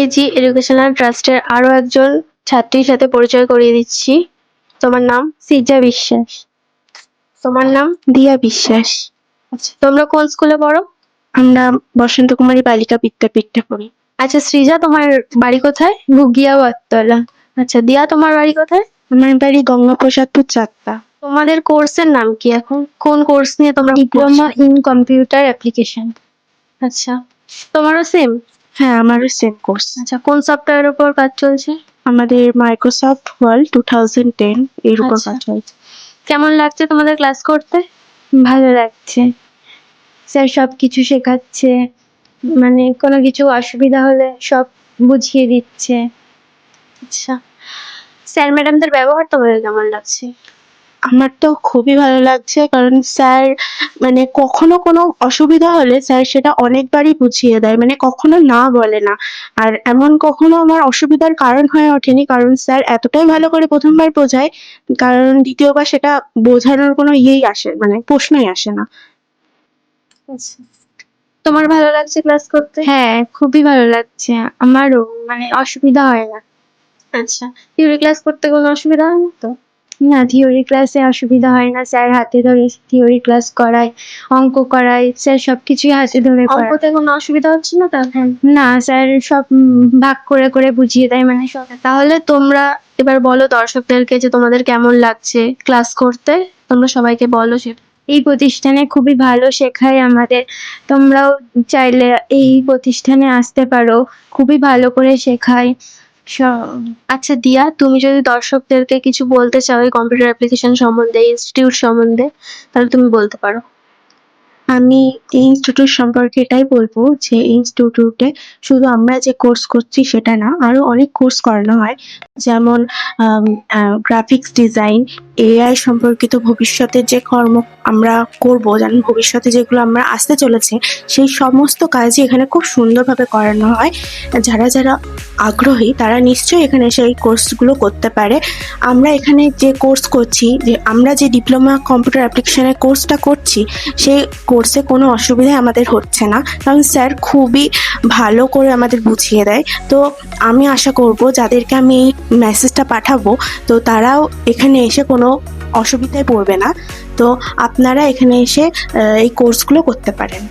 KG educational ট্রাস্টের আরো একজন ছাত্রীর সাথে পরিচয় করিয়ে দিচ্ছি। তোমার নাম? সৃজা বিশ্বাস। তোমার নাম? দিয়া বিশ্বাস। আচ্ছা, তোমরা কোন স্কুলে পড়ো? আমরা বসন্ত কুমারী বালিকা বিদ্যাপীঠে পড়ি। আচ্ছা সৃজা, তোমার বাড়ি কোথায়? ঘুগিয়া বটতলা। আচ্ছা দিয়া, তোমার বাড়ি কোথায়? আমার বাড়ি গঙ্গাপ্রসাদপুর 4টা। তোমাদের কোর্সের নাম কি এখন? কোন কোর্স নিয়ে তোমরা ডিপ্লোমা পড়ছো? In computer application. আচ্ছা, তোমারও সেম? হ্যাঁ, আমারও সেম কোর্স। আচ্ছা, কোন সফটওয়্যারের উপর কাজ চলছে? আমাদের মাইক্রোসফট ওয়ার্ড 2010 এর উপর আচ্ছা। কাজ হয়েছে। কেমন লাগছে তোমাদের ক্লাস করতে? ভালো লাগছে, স্যার সবকিছু শেখাচ্ছে, মানে কোনো কিছু অসুবিধা হলে সব বুঝিয়ে দিচ্ছে। আচ্ছা, স্যার ম্যাডামদের ব্যবহার তোমাদের কেমন লাগছে? আমার তো খুবই ভালো লাগছে, কারণ স্যার মানে কখনো কোনো অসুবিধা হলে স্যার সেটা অনেকবারই বুঝিয়ে দেয়, মানে কখনো না বলে না। আর এমন কখনো আমার অসুবিধার কারণ হয়ে ওঠেনি, কারণ স্যার এতটাই ভালো করে প্রথমবার বোঝায়, কারণ দ্বিতীয়বার সেটা বোঝানোর কোনো মানে প্রশ্নই আসে না। আচ্ছা, তোমার ভালো লাগছে ক্লাস করতে? হ্যাঁ, খুবই ভালো লাগছে আমারও, মানে অসুবিধা হয় না। আচ্ছা, থিওরি ক্লাস করতে কোনো অসুবিধা হয় না তো? না, থিওরি ক্লাসে অসুবিধা হয় না, স্যার হাতে ধরে থিওরি ক্লাস করায়, অঙ্ক করায়, স্যার সবকিছুই হাতে ধরে করায়। অঙ্কতে কোনো অসুবিধা হচ্ছে না তো এখন? না, স্যার সব ভাগ করে করে বুঝিয়ে দেয়, মানে সব। তাহলে তোমরা এবার বলো দর্শকদেরকে যে তোমাদের কেমন লাগছে ক্লাস করতে, তোমরা সবাইকে বলো সেটা। এই প্রতিষ্ঠানে খুবই ভালো শেখায় আমাদের, তোমরাও চাইলে এই প্রতিষ্ঠানে আসতে পারো, খুবই ভালো করে শেখায় আচ্ছা দিয়া, তুমি যদি দর্শকদেরকে কিছু বলতে চাও এই কম্পিউটার অ্যাপ্লিকেশন সম্বন্ধে, ইনস্টিটিউট সম্বন্ধে, তাহলে তুমি বলতে পারো। আমি এই ইনস্টিটিউট সম্পর্কে এটাই বলবো যে ইনস্টিটিউটে শুধু আমরা যে কোর্স করছি সেটা না, আরো অনেক কোর্স করানো হয়, যেমন গ্রাফিক্স ডিজাইন, এআই সম্পর্কিত ভবিষ্যতে যে কর্ম আমরা করব, যেমন ভবিষ্যতে যেগুলো আমরা আসতে চলেছে সেই সমস্ত কাজই এখানে খুব সুন্দরভাবে করানো হয়। যারা যারা আগ্রহী তারা নিশ্চয়ই এখানে সেই কোর্সগুলো করতে পারে। আমরা এখানে যে কোর্স করছি, যে আমরা যে ডিপ্লোমা কম্পিউটার অ্যাপ্লিকেশনের কোর্সটা করছি, সেই কোর্সে কোনো অসুবিধা আমাদের হচ্ছে না, কারণ স্যার খুবই ভালো করে আমাদের বুঝিয়ে দেয়। তো আমি আশা করব যাদেরকে আমি এই মেসেজটা পাঠাবো, তো তারাও এখানে এসে কোনো অসুবিধায় পড়বে না। তো আপনারা এখানে এসে এই কোর্সগুলো করতে পারেন।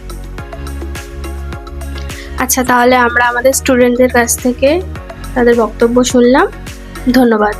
আচ্ছা, তাহলে আমরা আমাদের স্টুডেন্টদের কাছ থেকে তাদের বক্তব্য শুনলাম। ধন্যবাদ।